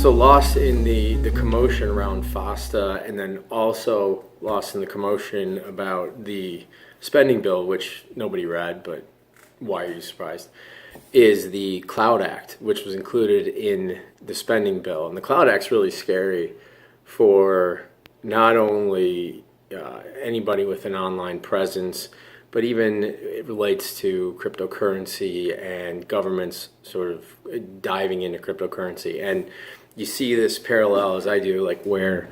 So lost in the commotion around FOSTA, and then also lost in the commotion about the spending bill, which nobody read, but why are you surprised, is the Cloud Act, which was included in the spending bill. And the Cloud Act's really scary for not only anybody with an online presence, but even it relates to cryptocurrency and governments sort of diving into cryptocurrency. And you see this parallel, as I do, like where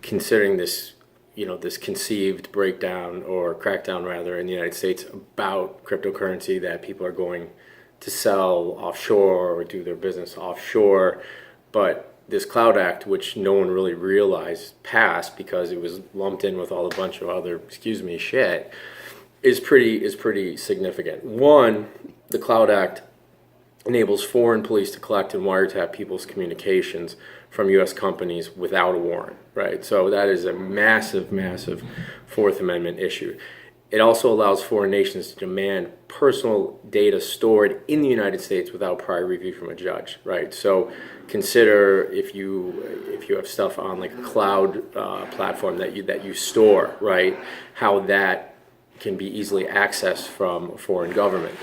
considering this, this conceived breakdown or crackdown rather in the United States about cryptocurrency, that people are going to sell offshore or do their business offshore. But this Cloud Act, which no one really realized passed because it was lumped in with all a bunch of other, shit, is pretty significant. One, the Cloud Act enables foreign police to collect and wiretap people's communications from U.S. companies without a warrant, right? So that is a massive, massive Fourth Amendment issue. It also allows foreign nations to demand personal data stored in the United States without prior review from a judge, right? So consider if you have stuff on like a cloud platform that you store, right? How that can be easily accessed from a foreign government.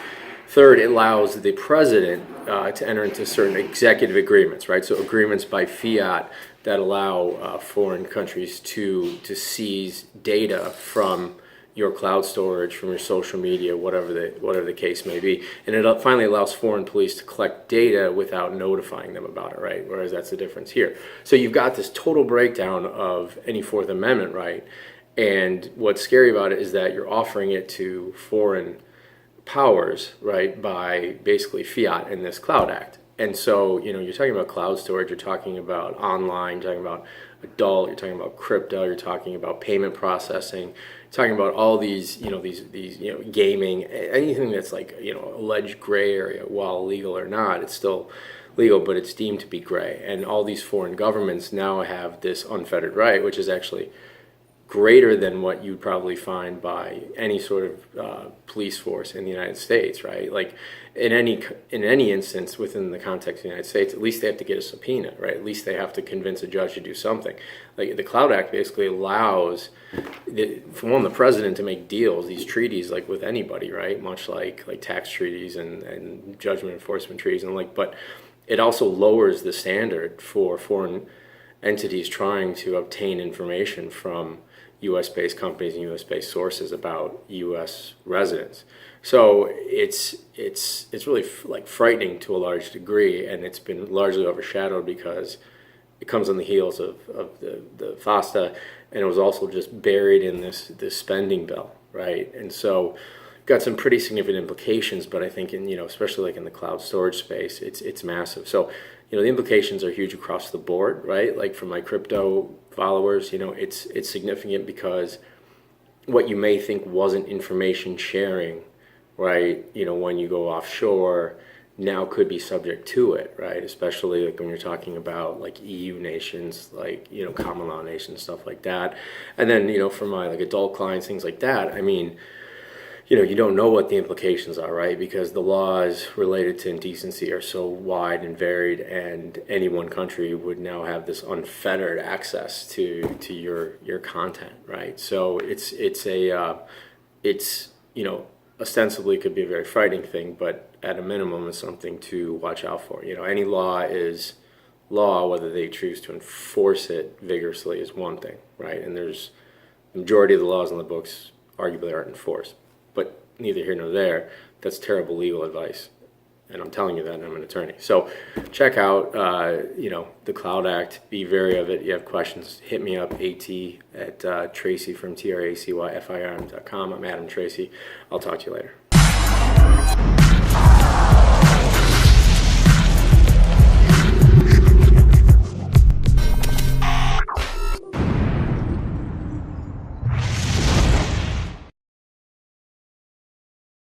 Third, it allows the president to enter into certain executive agreements, right? So agreements by fiat that allow foreign countries to seize data from your cloud storage, from your social media, whatever the case may be. And it finally allows foreign police to collect data without notifying them about it, right? Whereas that's the difference here. So you've got this total breakdown of any Fourth Amendment right. And what's scary about it is that you're offering it to foreign powers, right, by basically fiat in this Cloud Act. And so, you're talking about cloud storage, you're talking about online, you're talking about adult, you're talking about crypto, you're talking about payment processing, you're talking about all these, these gaming, anything that's like, alleged gray area, while legal or not, it's still legal, but it's deemed to be gray. And all these foreign governments now have this unfettered right, which is actually greater than what you'd probably find by any sort of police force in the United States, right? Like in any instance within the context of the United States, at least they have to get a subpoena, right? At least they have to convince a judge to do something. Like the Cloud Act basically allows, the president to make deals, these treaties, like with anybody, right? Much like tax treaties and judgment enforcement treaties and but it also lowers the standard for foreign entities trying to obtain information from U.S.-based companies and U.S.-based sources about U.S. residents. So it's really frightening to a large degree, and it's been largely overshadowed because it comes on the heels of the FOSTA, and it was also just buried in this spending bill, right? And so got some pretty significant implications, but I think especially in the cloud storage space, it's massive. So the implications are huge across the board, right? Like for my crypto followers, it's significant because what you may think wasn't information sharing, right? When you go offshore, now could be subject to it, right? Especially when you're talking about EU nations, common law nations, stuff like that. And then, for my adult clients, things like that, I mean, you don't know what the implications are, right? Because the laws related to indecency are so wide and varied, and any one country would now have this unfettered access to your content, right? So it's ostensibly could be a very frightening thing, but at a minimum is something to watch out for. Any law is law, whether they choose to enforce it vigorously is one thing, right? And there's the majority of the laws in the books arguably aren't enforced. But neither here nor there, that's terrible legal advice. And I'm telling you that, and I'm an attorney. So check out, the Cloud Act. Be wary of it. You have questions, hit me up, at Tracy from TracyFirm.com. I'm Adam Tracy. I'll talk to you later.